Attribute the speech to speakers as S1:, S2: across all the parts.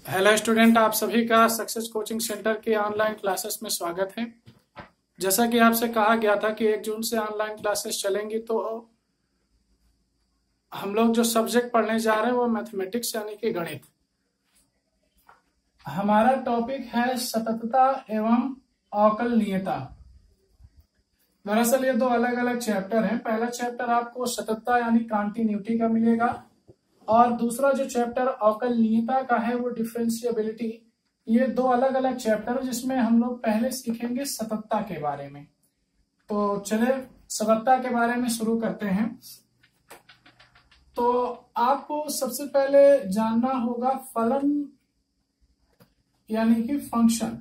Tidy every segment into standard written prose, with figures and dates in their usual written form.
S1: Hello student, आप सभी का सक्सेस कोचिंग सेंटर के ऑनलाइन क्लासेस में स्वागत है। जैसा कि आपसे कहा गया था कि 1 जून से ऑनलाइन क्लासेस चलेंगी, तो हम लोग जो सब्जेक्ट पढ़ने जा रहे हैं वो मैथमेटिक्स यानी कि गणित। हमारा टॉपिक है सततता एवं अवकलनीयता। दरअसल ये दो अलग अलग चैप्टर हैं। पहला चैप्टर आपको सततता यानी कॉन्टिन्यूटी का मिलेगा और दूसरा जो चैप्टर अवकलनीयता का है वो डिफरेंशिएबिलिटी। ये दो अलग अलग चैप्टर जिसमें हम लोग पहले सीखेंगे सततता के बारे में। तो चले सततता के बारे में शुरू करते हैं। तो आपको सबसे पहले जानना होगा फलन यानी कि फंक्शन,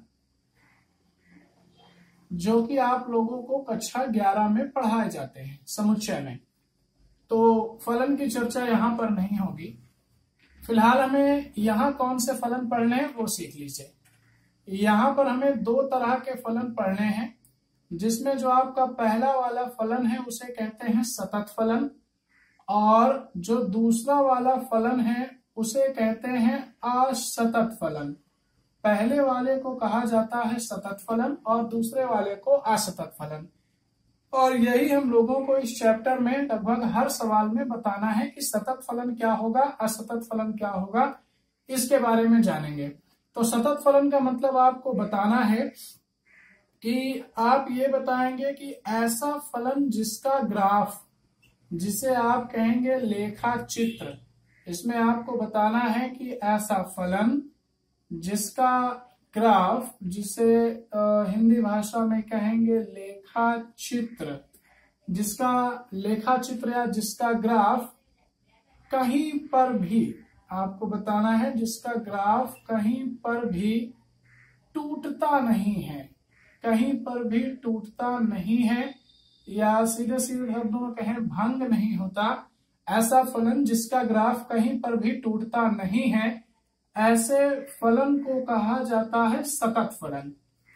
S1: जो कि आप लोगों को कक्षा 11 में पढ़ाए जाते हैं समुच्चय में। तो फलन की चर्चा यहाँ पर नहीं होगी। फिलहाल हमें यहाँ कौन से फलन पढ़ने हैं वो सीख लीजिए। यहाँ पर हमें दो तरह के फलन पढ़ने हैं, जिसमें जो आपका पहला वाला फलन है उसे कहते हैं सतत फलन और जो दूसरा वाला फलन है उसे कहते हैं असतत फलन। पहले वाले को कहा जाता है सतत फलन और दूसरे वाले को असतत फलन। और यही हम लोगों को इस चैप्टर में लगभग हर सवाल में बताना है कि सतत फलन क्या होगा, असतत फलन क्या होगा, इसके बारे में जानेंगे। तो सतत फलन का मतलब आपको बताना है कि आप ये बताएंगे कि ऐसा फलन जिसका ग्राफ, जिसे आप कहेंगे लेखा चित्र, इसमें आपको बताना है कि ऐसा फलन जिसका ग्राफ, जिसे हिंदी भाषा में कहेंगे लेखा चित्र, जिसका लेखा चित्र या जिसका ग्राफ कहीं पर भी, आपको बताना है जिसका ग्राफ कहीं पर भी टूटता नहीं है, कहीं पर भी टूटता नहीं है, या सीधे सीधे शब्दों में कहें भंग नहीं होता। ऐसा फलन जिसका ग्राफ कहीं पर भी टूटता नहीं है, ऐसे फलन को कहा जाता है सतत फलन।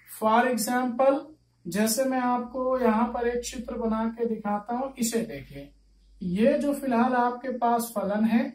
S1: फॉर एग्जाम्पल, जैसे मैं आपको यहाँ पर एक चित्र बना के दिखाता हूं, इसे देखिए। ये जो फिलहाल आपके पास फलन है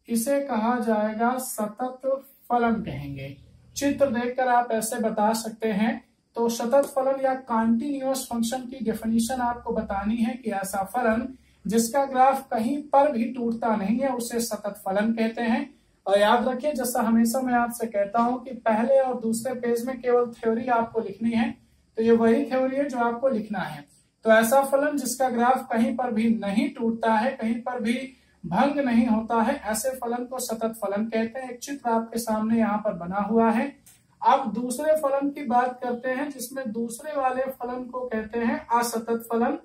S1: इसे कहा जाएगा सतत फलन कहेंगे। चित्र देखकर आप ऐसे बता सकते हैं। तो सतत फलन या कॉन्टिन्यूअस फंक्शन की डेफिनेशन आपको बतानी है कि ऐसा फलन जिसका ग्राफ कहीं पर भी टूटता नहीं है उसे सतत फलन कहते हैं। और याद रखिए, जैसा हमेशा मैं आपसे कहता हूं कि पहले और दूसरे पेज में केवल थ्योरी आपको लिखनी है, तो ये वही थ्योरी है जो आपको लिखना है। तो ऐसा फलन जिसका ग्राफ कहीं पर भी नहीं टूटता है, कहीं पर भी भंग नहीं होता है, ऐसे फलन को सतत फलन कहते हैं। एक चित्र आपके सामने यहाँ पर बना हुआ है। अब दूसरे फलन की बात करते हैं, जिसमें दूसरे वाले फलन को कहते हैं असतत फलन।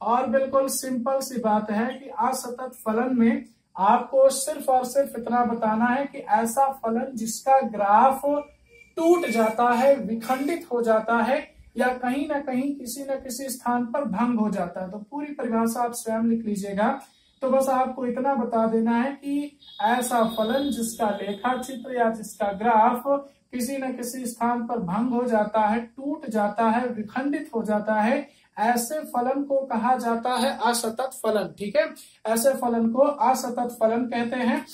S1: और बिल्कुल सिंपल सी बात है कि असतत फलन में आपको सिर्फ और सिर्फ इतना बताना है कि ऐसा फलन जिसका ग्राफ टूट जाता है, विखंडित हो जाता है, या कहीं ना कहीं किसी न किसी स्थान पर भंग हो जाता है। तो पूरी परिभाषा आप स्वयं लिख लीजिएगा। तो बस आपको इतना बता देना है कि ऐसा फलन जिसका लेखा चित्र या जिसका ग्राफ किसी न किसी स्थान पर भंग हो जाता है, टूट जाता है, विखंडित हो जाता है, ऐसे फलन को कहा जाता है असतत फलन। ठीक है, ऐसे फलन को असतत फलन कहते हैं।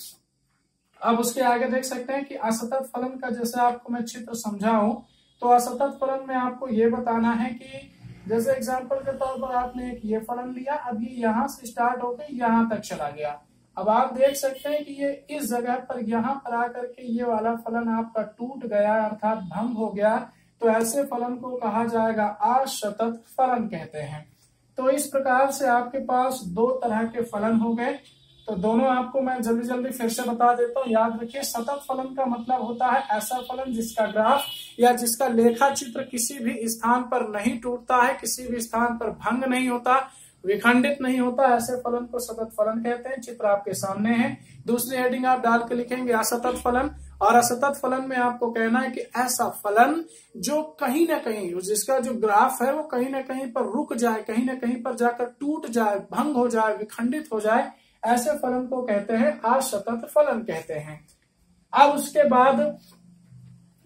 S1: अब उसके आगे देख सकते हैं कि असतत फलन का जैसे आपको मैं चित्र समझाऊं, तो असतत फलन में आपको ये बताना है कि जैसे एग्जांपल के तौर पर आपने एक ये फलन लिया, अब ये यहाँ से स्टार्ट होकर यहाँ तक चला गया। अब आप देख सकते हैं कि ये इस जगह पर यहाँ पर आकर के ये वाला फलन आपका टूट गया, अर्थात भंग हो गया। तो ऐसे फलन को कहा जाएगा असतत फलन कहते हैं। तो इस प्रकार से आपके पास दो तरह के फलन हो गए। तो दोनों आपको मैं जल्दी जल्दी फिर से बता देता हूँ। याद रखिए, सतत फलन का मतलब होता है ऐसा फलन जिसका ग्राफ या जिसका लेखा चित्र किसी भी स्थान पर नहीं टूटता है, किसी भी स्थान पर भंग नहीं होता, विखंडित नहीं होता, ऐसे फलन को सतत फलन कहते हैं। चित्र आपके सामने है। दूसरी हेडिंग आप डाल के लिखेंगे असतत फलन। और असतत फलन में आपको कहना है कि ऐसा फलन जो कहीं ना कहीं, जिसका जो ग्राफ है वो कहीं ना कहीं पर रुक जाए, कहीं ना कहीं पर जाकर टूट जाए, भंग हो जाए, विखंडित हो जाए, ऐसे फलन को कहते हैं असतत फलन कहते हैं। अब उसके बाद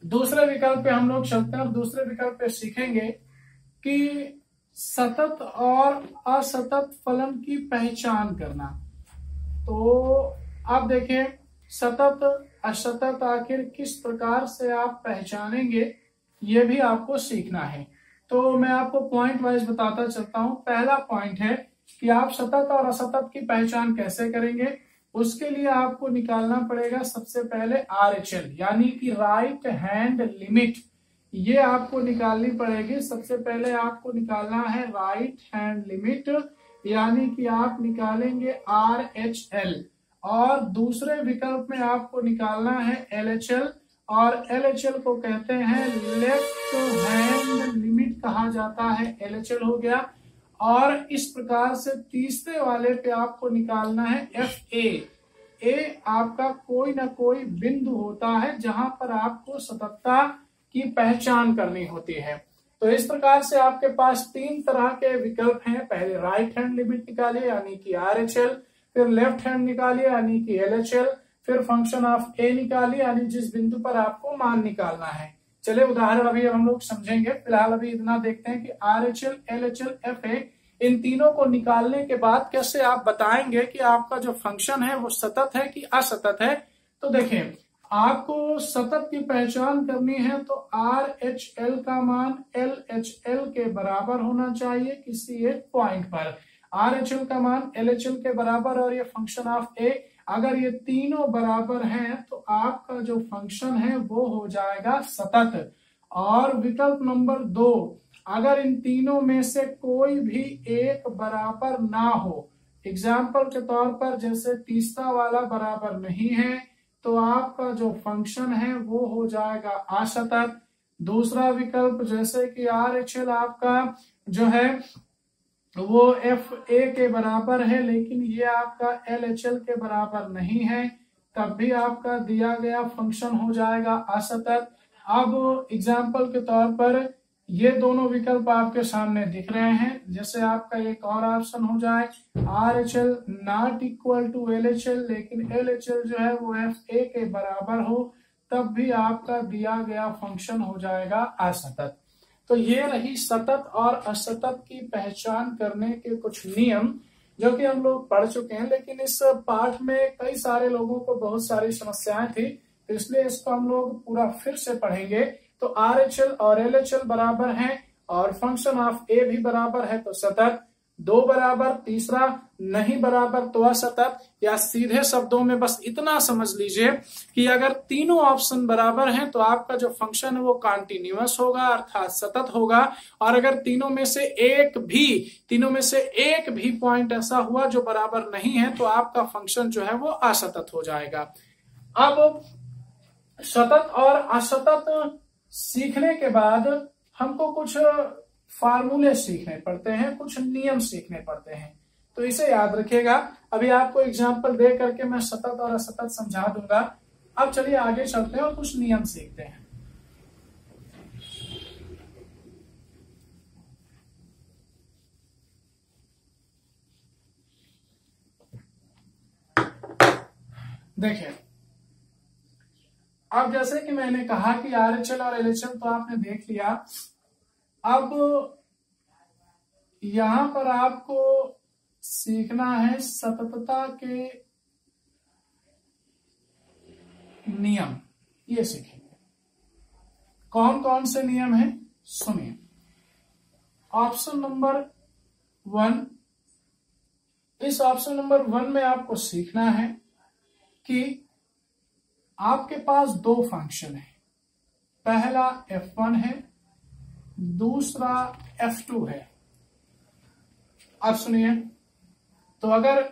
S1: दूसरे विकल्प पे हम लोग चलते हैं। दूसरे विकल्प पे सीखेंगे कि सतत और असतत फलन की पहचान करना। तो आप देखिए, सतत असतत आखिर किस प्रकार से आप पहचानेंगे, ये भी आपको सीखना है। तो मैं आपको पॉइंट वाइज बताता चलता हूं। पहला पॉइंट है कि आप सतत और असतत की पहचान कैसे करेंगे। उसके लिए आपको निकालना पड़ेगा सबसे पहले RHL यानी कि राइट हैंड लिमिट, ये आपको निकालनी पड़ेगी। सबसे पहले आपको निकालना है राइट हैंड लिमिट, यानी कि आप निकालेंगे RHL, और दूसरे विकल्प में आपको निकालना है LHL, और LHL को कहते हैं लेफ्ट हैंड लिमिट कहा जाता है, LHL हो गया। और इस प्रकार से तीसरे वाले पे आपको निकालना है FA। A आपका कोई ना कोई बिंदु होता है जहां पर आपको सततता की पहचान करनी होती है। तो इस प्रकार से आपके पास तीन तरह के विकल्प हैं। पहले राइट हैंड लिमिट निकालिए यानी कि RHL, फिर लेफ्ट हैंड निकालिए यानी कि LHL, फिर फंक्शन ऑफ A निकालिए यानी जिस बिंदु पर आपको मान निकालना है। चलिए उदाहरण अभी हम लोग समझेंगे। फिलहाल अभी इतना देखते हैं कि RHL, LHL, FA इन तीनों को निकालने के बाद कैसे आप बताएंगे कि आपका जो फंक्शन है वो सतत है कि असतत है। तो देखें, आपको सतत की पहचान करनी है तो RHL का मान LHL के बराबर होना चाहिए किसी एक पॉइंट पर। RHL का मान LHL के बराबर और ये फंक्शन ऑफ A, अगर ये तीनों बराबर हैं तो आपका जो फंक्शन है वो हो जाएगा सतत। और विकल्प नंबर 2, अगर इन तीनों में से कोई भी एक बराबर ना हो, एग्जाम्पल के तौर पर जैसे तीसरा वाला बराबर नहीं है, तो आपका जो फंक्शन है वो हो जाएगा असतत। दूसरा विकल्प जैसे कि RHL आपका जो है वो FA के बराबर है लेकिन ये आपका LHL के बराबर नहीं है, तब भी आपका दिया गया फंक्शन हो जाएगा असतत। अब एग्जाम्पल के तौर पर ये दोनों विकल्प आपके सामने दिख रहे हैं। जैसे आपका एक और ऑप्शन हो जाए RHL not equal to LHL, लेकिन LHL जो है वो FA के बराबर हो, तब भी आपका दिया गया फंक्शन हो जाएगा असतत। तो ये रही सतत और असतत की पहचान करने के कुछ नियम जो कि हम लोग पढ़ चुके हैं, लेकिन इस पाठ में कई सारे लोगों को बहुत सारी समस्याएं थी, तो इसलिए इसको हम लोग पूरा फिर से पढ़ेंगे। तो RHL और LHL बराबर हैं और फंक्शन ऑफ A भी बराबर है तो सतत, 2 बराबर, तीसरा नहीं बराबर तो असतत। या सीधे शब्दों में बस इतना समझ लीजिए कि अगर तीनों ऑप्शन बराबर हैं तो आपका जो फंक्शन है वो कॉन्टिन्यूअस होगा अर्थात सतत होगा, और अगर तीनों में से एक भी पॉइंट ऐसा हुआ जो बराबर नहीं है तो आपका फंक्शन जो है वो असतत हो जाएगा। अब सतत और असतत सीखने के बाद हमको कुछ फार्मूले सीखने पड़ते हैं, कुछ नियम सीखने पड़ते हैं, तो इसे याद रखिएगा। अभी आपको एग्जांपल दे करके मैं सतत और असतत समझा दूंगा। अब चलिए आगे चलते हैं और कुछ नियम सीखते हैं। देखिए, अब जैसे कि मैंने कहा कि RHL और LHL तो आपने देख लिया। अब यहां पर आपको सीखना है सततता के नियम, ये सीखेंगे। कौन कौन से नियम हैं सुनिए। ऑप्शन नंबर 1, इस ऑप्शन नंबर 1 में आपको सीखना है कि आपके पास 2 फंक्शन है, पहला F1 है, दूसरा F2 है। अब सुनिए, तो अगर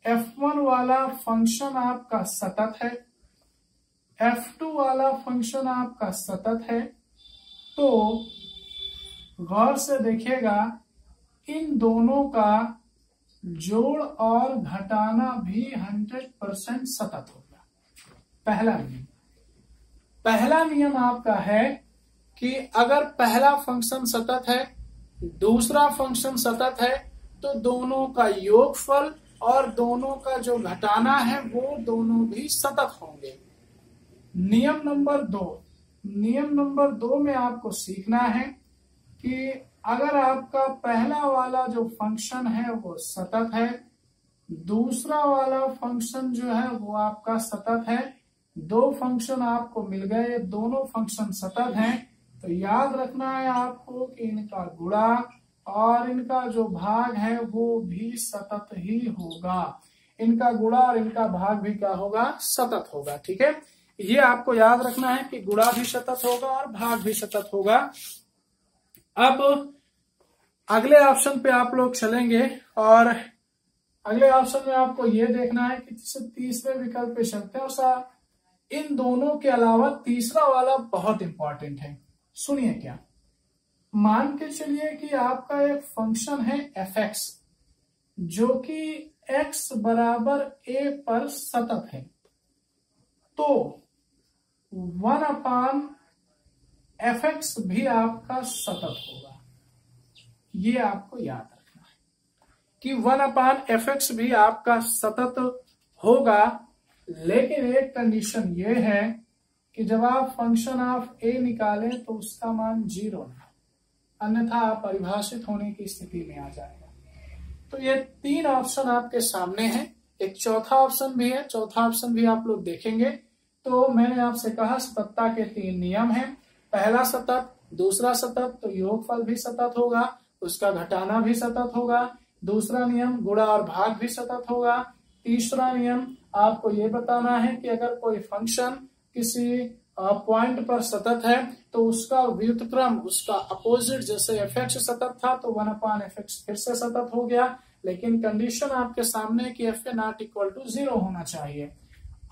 S1: F1 वाला फंक्शन आपका सतत है, F2 वाला फंक्शन आपका सतत है, तो गौर से देखिएगा इन दोनों का जोड़ और घटाना भी 100% सतत होगा। पहला नियम आपका है कि अगर पहला फंक्शन सतत है, दूसरा फंक्शन सतत है, तो दोनों का योगफल और दोनों का जो घटाना है वो दोनों भी सतत होंगे। नियम नंबर 2 में आपको सीखना है कि अगर आपका पहला वाला जो फंक्शन है वो सतत है, दूसरा वाला फंक्शन जो है वो आपका सतत है, दो फंक्शन आपको मिल गए, दोनों फंक्शन सतत हैं, तो याद रखना है आपको कि इनका गुणा और इनका जो भाग है वो भी सतत ही होगा। इनका गुणा और इनका भाग भी क्या होगा, सतत होगा। ठीक है, ये आपको याद रखना है कि गुणा भी सतत होगा और भाग भी सतत होगा। अब अगले ऑप्शन पे आप लोग चलेंगे और अगले ऑप्शन में आपको ये देखना है कि तीसरे विकल्प पे चलते हैं और इन दोनों के अलावा तीसरा वाला बहुत इंपॉर्टेंट है। सुनिए क्या, मान के चलिए कि आपका एक फंक्शन है fx जो कि x बराबर a पर सतत है, तो 1/fx भी आपका सतत होगा। ये आपको याद रखना है कि 1/fx भी आपका सतत होगा, लेकिन एक कंडीशन ये है कि जब आप फंक्शन ऑफ a निकालें तो उसका मान 0 ना, अन्यथा आप परिभाषित होने की स्थिति में आ जाएगा। तो ये तीन ऑप्शन आपके सामने हैं, एक चौथा ऑप्शन भी है, चौथा ऑप्शन भी आप लोग देखेंगे। तो मैंने आपसे कहा सततता के तीन नियम हैं, पहला सतत, दूसरा सतत तो योगफल भी सतत होगा, उसका घटाना भी सतत होगा, दूसरा नियम गुणा और भाग भी सतत होगा, तीसरा नियम आपको ये बताना है कि अगर कोई फंक्शन किसी पॉइंट पर सतत है तो उसका व्युत्क्रम, उसका अपोजिट, जैसे fx सतत था तो 1/fx फिर से सतत हो गया, लेकिन कंडीशन आपके सामने कि f नॉट इक्वल टू 0 होना चाहिए।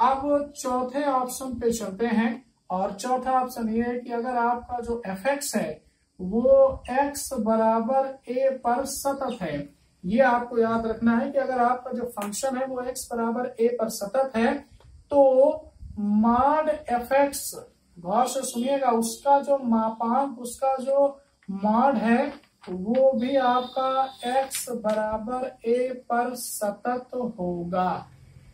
S1: अब चौथे ऑप्शन पे चलते हैं और चौथा ऑप्शन ये है कि अगर आपका जो fx है वो x बराबर a पर सतत है। ये आपको याद रखना है कि अगर आपका जो फंक्शन है वो x बराबर a पर सतत है तो मॉड fx, गौर से सुनिएगा, उसका जो मापांक, उसका जो मॉड है वो भी आपका x बराबर a पर सतत होगा।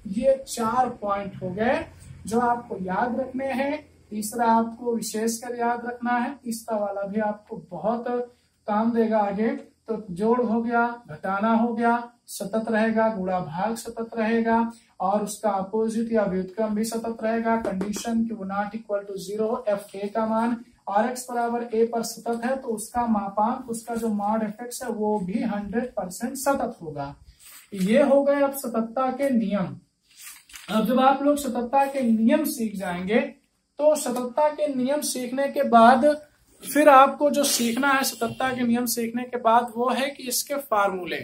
S1: ये 4 पॉइंट हो गए जो आपको याद रखने हैं। तीसरा आपको विशेषकर याद रखना है, तीसरा वाला भी आपको बहुत काम देगा आगे। तो जोड़ हो गया, घटाना हो गया, सतत रहेगा, गुणा भाग सतत रहेगा और उसका अपोजिट या व्युत्क्रम भी सतत रहेगा। कंडीशन कि वो not equal to 0, f a का मान और x बराबर a पर सतत है तो उसका मापांक, उसका जो मॉड fx है वो भी 100% सतत होगा। ये हो गए अब सततता के नियम। अब जब आप लोग सततता के नियम सीख जाएंगे तो सततता के नियम सीखने के बाद फिर आपको जो सीखना है सततता के नियम सीखने के बाद वो है कि इसके फार्मूले।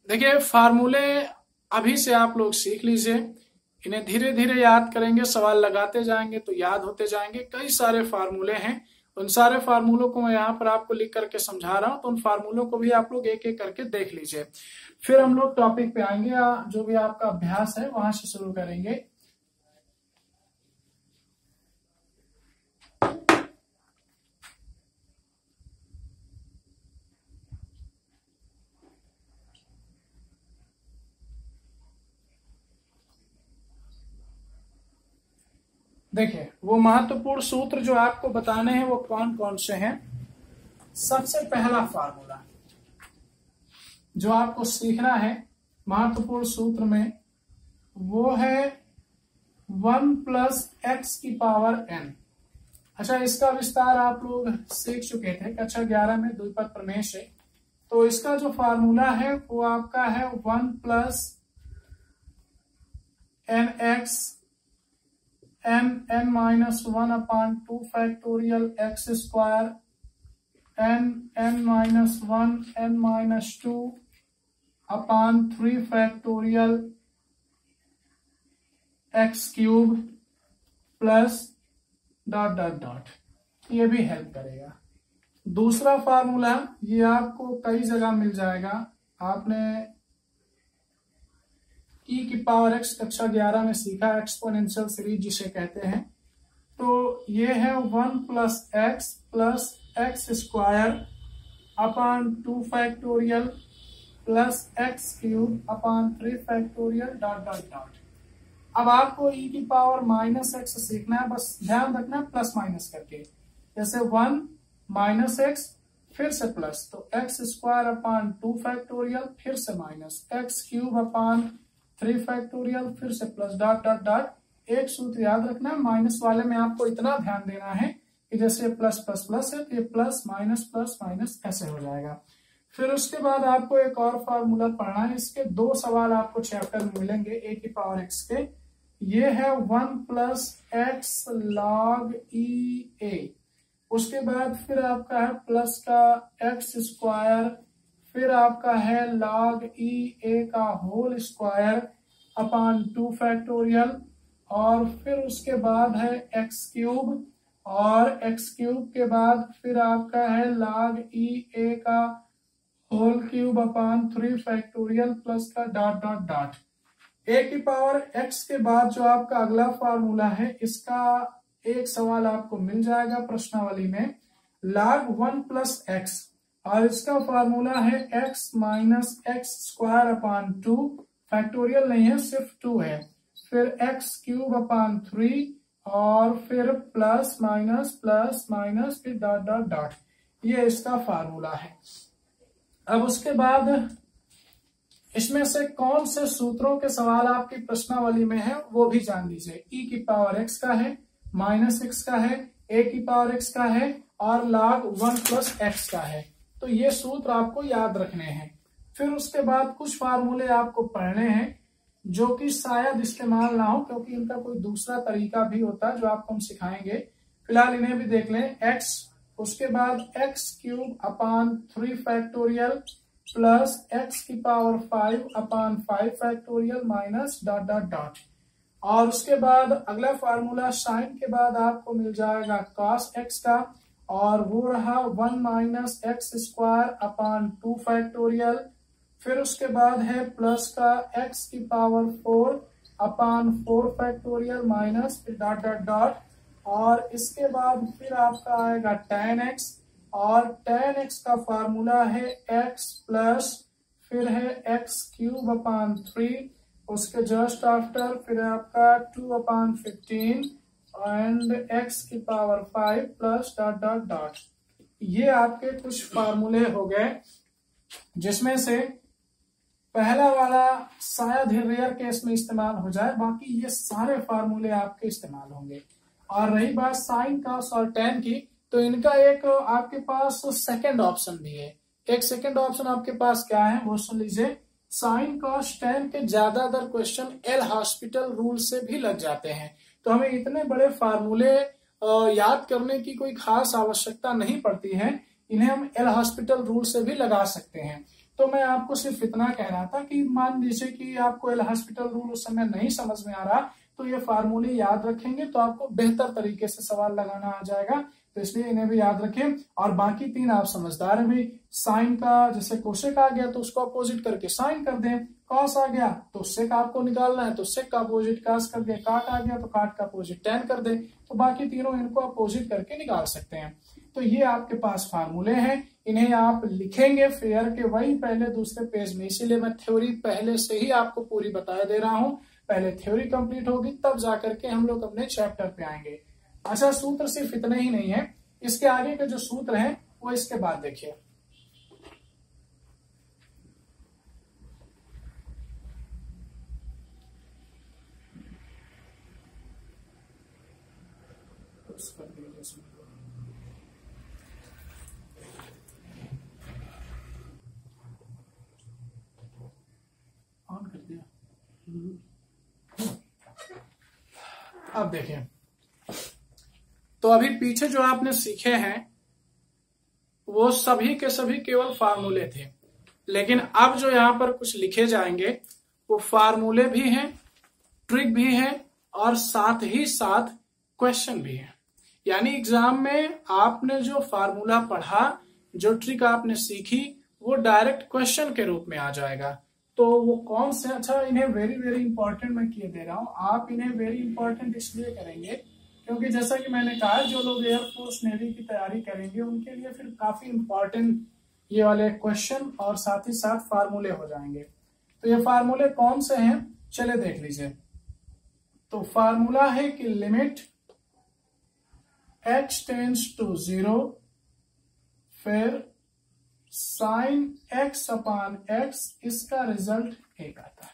S1: देखिए फार्मूले अभी से आप लोग सीख लीजिए, इन्हें धीरे धीरे याद करेंगे, सवाल लगाते जाएंगे तो याद होते जाएंगे। कई सारे फार्मूले हैं, उन सारे फार्मूलों को मैं यहाँ पर आपको लिख करके समझा रहा हूं, तो उन फार्मूलों को भी आप लोग एक एक करके देख लीजिए। फिर हम लोग टॉपिक पे आएंगे, जो भी आपका अभ्यास है वहां से शुरू करेंगे। देखिए वो महत्वपूर्ण सूत्र जो आपको बताने हैं वो कौन कौन से हैं। सबसे पहला फार्मूला जो आपको सीखना है महत्वपूर्ण सूत्र में वो है 1 प्लस एक्स की पावर n। अच्छा, इसका विस्तार आप लोग सीख चुके थे कक्षा 11 में, द्विपद प्रमेय से। तो इसका जो फार्मूला है वो आपका है 1 plus n x n minus 1/2 factorial x square n minus 1 n minus 2 upon 3 factorial x cube plus dot dot dot. ये भी हेल्प करेगा। दूसरा फार्मूला ये आपको कई जगह मिल जाएगा, आपने e की पावर x कक्षा 11 में सीखा, एक्सपोनेंशियल सीरीज जिसे कहते हैं। तो ये है 1 plus x square upon 2 factorial plus x cube upon 3 factorial dot dot dot. अब आपको e की पावर माइनस एक्स सीखना है, बस ध्यान रखना है प्लस माइनस करके, जैसे 1 माइनस एक्स फिर से प्लस, तो एक्स स्क्वायर अपॉन 2 फैक्टोरियल फिर से minus, x cube upon 3 factorial फिर से प्लस, डॉट डॉट डॉट एक सूत्र याद रखना है, माइनस वाले में आपको इतना ध्यान देना है कि जैसे प्लस प्लस प्लस है तो ये प्लस माइनस ऐसे हो जाएगा। फिर उसके बाद आपको एक और फार्मूला पढ़ना है, इसके 2 सवाल आपको चैप्टर में मिलेंगे ए की पावर एक्स के। ये है 1 प्लस एक्स लॉग ई ए, उसके बाद फिर आपका है प्लस का एक्स स्क्वायर, फिर आपका है लॉग ई ए का होल स्क्वायर अपॉन 2 फैक्टोरियल, और फिर उसके बाद है एक्स क्यूब, और एक्स क्यूब के बाद फिर आपका है लॉग ई ए का whole cube upon 3 factorial plus का डॉट डॉट डॉट। ए की पावर एक्स के बाद जो आपका अगला फार्मूला है, इसका एक सवाल आपको मिल जाएगा प्रश्नावली में, log 1 प्लस एक्स, और इसका फार्मूला है x minus x square upon 2, factorial नहीं है सिर्फ 2 है, फिर एक्स क्यूब अपॉन 3, और फिर प्लस माइनस फिर डॉट डॉट डॉट। ये इसका फार्मूला है। अब उसके बाद इसमें से कौन से सूत्रों के सवाल आपकी प्रश्नावली में है वो भी जान लीजिए। ई की पावर एक्स का है, माइनस एक्स का है, ए की पावर एक्स का है, और log 1 प्लस एक्स का है। तो ये सूत्र आपको याद रखने हैं। फिर उसके बाद कुछ फार्मूले आपको पढ़ने हैं जो कि शायद इस्तेमाल ना हो, क्योंकि इनका कोई दूसरा तरीका भी होता है जो आपको हम सिखाएंगे। फिलहाल इन्हें भी देख लें। एक्स, उसके बाद X cube upon 3 factorial plus X की power 5 upon 5 factorial minus dot dot dot. और उसके बाद अगला फार्मूला साइन के बाद आपको मिल जाएगा कॉस एक्स का, और वो रहा 1 minus x square upon 2 factorial. फिर उसके बाद है प्लस का एक्स की power 4 upon 4 factorial minus dot dot dot. और इसके बाद फिर आपका आएगा tan x, और tan x का फार्मूला है x प्लस फिर है एक्स क्यूब अपॉन 3, उसके जस्ट आफ्टर फिर आपका 2 अपॉन 15 एंड x की power 5 plus dot dot dot. ये आपके कुछ फार्मूले हो गए, जिसमें से पहला वाला शायद ही रेयर केस में इस्तेमाल हो जाए, बाकी ये सारे फार्मूले आपके इस्तेमाल होंगे। और रही बात साइन कॉस और टेन की, तो इनका एक आपके पास सेकंड ऑप्शन भी है। एक सेकंड ऑप्शन आपके पास क्या है वो सुन लीजिए। साइन कॉस टेन के ज्यादातर क्वेश्चन एल हॉस्पिटल रूल से भी लग जाते हैं, तो हमें इतने बड़े फार्मूले याद करने की कोई खास आवश्यकता नहीं पड़ती है, इन्हें हम एल हॉस्पिटल रूल से भी लगा सकते हैं। तो मैं आपको सिर्फ इतना कह रहा था कि मान लीजिए कि आपको एल हॉस्पिटल रूल उस समय नहीं समझ में आ रहा, तो ये फार्मूले याद रखेंगे तो आपको बेहतर तरीके से सवाल लगाना आ जाएगा, तो इसलिए इन्हें भी याद रखें। और बाकी 3 आप समझदार हैं भी। साइन का जैसे कोसेक आ गया तो उसको अपोजिट करके साइन कर दें, कॉस आ गया तो सेक आपको निकालना है तो सेक का अपोजिट कॉस कर दें, काट आ गया तो काट का अपोजिट टेन कर दें, तो बाकी तीनों इनको अपोजिट करके निकाल सकते हैं। तो ये आपके पास फार्मूले हैं, इन्हें आप लिखेंगे फेयर के वही पहले दूसरे पेज में, इसीलिए मैं थ्योरी पहले से ही आपको पूरी बता दे रहा हूं। पहले थ्योरी कंप्लीट होगी तब जाकर के हम लोग अपने चैप्टर पे आएंगे। अच्छा, सूत्र सिर्फ इतने ही नहीं है, इसके आगे के जो सूत्र हैं वो इसके बाद देखिए। ऑन कर दिया। अब देखें, तो अभी पीछे जो आपने सीखे हैं वो सभी के सभी केवल फार्मूले थे, लेकिन अब जो यहाँ पर कुछ लिखे जाएंगे वो फार्मूले भी हैं, ट्रिक भी है, और साथ ही साथ क्वेश्चन भी है। यानी एग्जाम में आपने जो फार्मूला पढ़ा, जो ट्रिक आपने सीखी, वो डायरेक्ट क्वेश्चन के रूप में आ जाएगा। तो वो कौन से, अच्छा इन्हें वेरी वेरी इंपॉर्टेंट मैं किए दे रहा हूं। आप इन्हें वेरी इंपॉर्टेंट इसलिए करेंगे क्योंकि जैसा कि मैंने कहा, जो लोग एयरफोर्स नेवी की तैयारी करेंगे उनके लिए फिर काफी इंपॉर्टेंट ये वाले क्वेश्चन और साथ ही साथ फार्मूले हो जाएंगे। तो ये फार्मूले कौन से हैं, चले देख लीजिए। तो फार्मूला है कि लिमिट h टेंड्स टू 0, फिर साइन x अपॉन x, इसका रिजल्ट 1 आता है।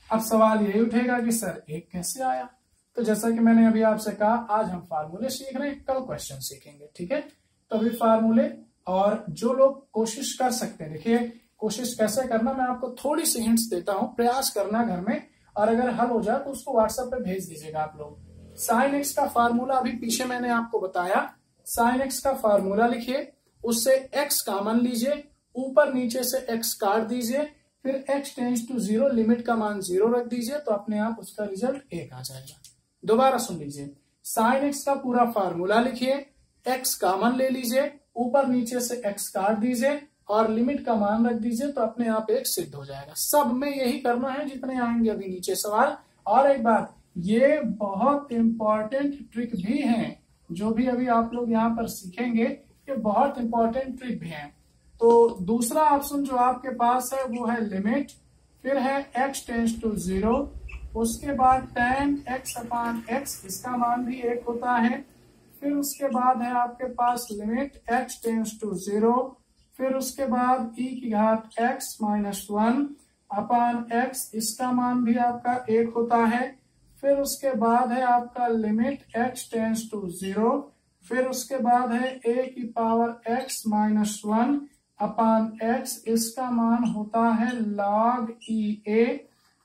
S1: अब सवाल यही उठेगा कि सर 1 कैसे आया। तो जैसा कि मैंने अभी आपसे कहा, आज हम फार्मूले सीख रहे हैं, कल क्वेश्चन सीखेंगे, ठीक है। तो अभी फार्मूले, और जो लोग कोशिश कर सकते हैं, देखिए कोशिश कैसे करना मैं आपको थोड़ी सी हिंट्स देता हूं, प्रयास करना घर में, और अगर हल हो जाए तो उसको व्हाट्सएप पे भेज दीजिएगा आप लोग। साइन एक्स का फार्मूला अभी पीछे मैंने आपको बताया, साइन एक्स का फार्मूला लिखिए, उससे एक्स कॉमन लीजिए, ऊपर नीचे से एक्स काट दीजिए, फिर x टेंड्स टू 0, लिमिट का मान 0 रख दीजिए, तो अपने आप उसका रिजल्ट 1 आ जाएगा। दोबारा सुन लीजिए, साइन एक्स का पूरा फार्मूला लिखिए, x कॉमन ले लीजिए, ऊपर नीचे से x काट दीजिए और लिमिट का मान रख दीजिए, तो अपने आप 1 सिद्ध हो जाएगा। सब में यही करना है जितने आएंगे अभी नीचे सवाल। और एक बात, ये बहुत इंपॉर्टेंट ट्रिक भी है, जो भी अभी आप लोग यहाँ पर सीखेंगे, ये बहुत इंपॉर्टेंट ट्रिक भी है। तो दूसरा ऑप्शन जो आपके पास है वो है लिमिट, फिर है x टेंड्स टू 0, उसके बाद tan x अपान x, इसका मान भी 1 होता है, फिर उसके बाद है आपके पास लिमिट x टेंड्स टू 0, फिर उसके बाद e की घात x माइनस 1 अपान x, इसका मान भी आपका 1 होता है, फिर उसके बाद है आपका लिमिट x टेंड्स टू 0, फिर उसके बाद है a की पावर x माइनस 1 अपान x, इसका मान होता है log EA,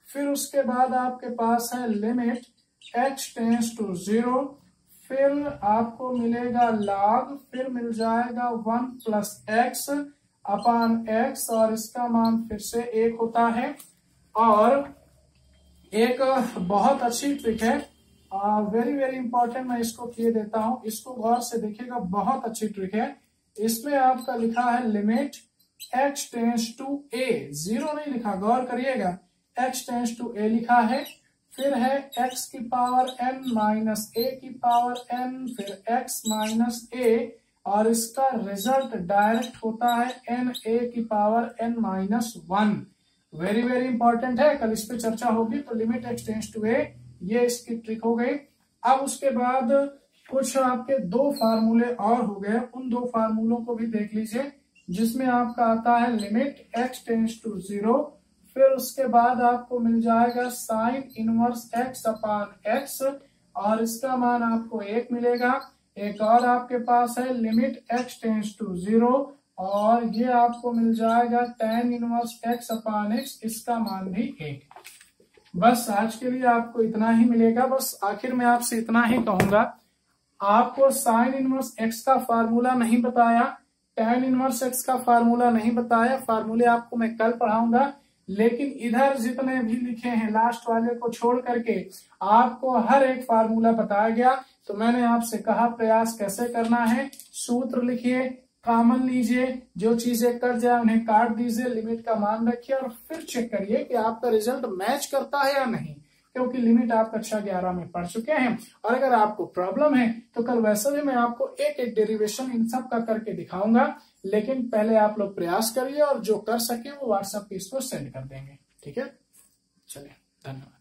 S1: फिर उसके बाद आपके पास है लिमिट x टेंड्स टू 0, फिर आपको मिलेगा log, फिर मिल जाएगा 1 प्लस x अपान x, और इसका मान फिर से 1 होता है। और एक बहुत अच्छी ट्रिक है, वेरी वेरी इंपॉर्टेंट, मैं इसको किए देता हूं, इसको गौर से देखिएगा, बहुत अच्छी ट्रिक है। इसमें आपका लिखा है limit x tends to a, 0 नहीं लिखा, गौर करिएगा, x टेंड्स टू a लिखा है, फिर है x की पावर n माइनस a की पावर n, फिर x माइनस a, और इसका रिजल्ट डायरेक्ट होता है n a की power n minus 1। Very very important है, कल इस पे चर्चा होगी। तो limit x tends to a, ये इसकी ट्रिक हो गई। अब उसके बाद कुछ आपके 2 फार्मूले और हो गए, उन 2 फार्मूलों को भी देख लीजिए, जिसमें आपका आता है लिमिट x टेंड्स टू 0, फिर उसके बाद आपको मिल जाएगा साइन इनवर्स x अपान x, और इसका मान आपको 1 मिलेगा। एक और आपके पास है लिमिट x टेंड्स टू 0, और ये आपको मिल जाएगा tan इनवर्स x अपान x, इसका मान भी 1। बस आज के लिए आपको इतना ही मिलेगा। बस आखिर में आपसे इतना ही कहूंगा, आपको साइन इनवर्स x का फार्मूला नहीं बताया, tan इनवर्स x का फार्मूला नहीं बताया, फार्मूले आपको मैं कल पढ़ाऊंगा, लेकिन इधर जितने भी लिखे हैं लास्ट वाले को छोड़ करके आपको हर एक फार्मूला बताया गया। तो मैंने आपसे कहा प्रयास कैसे करना है, सूत्र लिखिए, कॉमन लीजिए, जो चीजें कर जाए उन्हें काट दीजिए, लिमिट का मान रखिए, और फिर चेक करिए कि आपका रिजल्ट मैच करता है या नहीं, क्योंकि लिमिट आप कक्षा 11 में पढ़ चुके हैं। और अगर आपको प्रॉब्लम है तो कल वैसे भी मैं आपको एक एक डेरिवेशन इन सब का करके दिखाऊंगा, लेकिन पहले आप लोग प्रयास करिए, और जो कर सके वो व्हाट्सएप पे इसको सेंड कर देंगे, ठीक है। चलिए, धन्यवाद।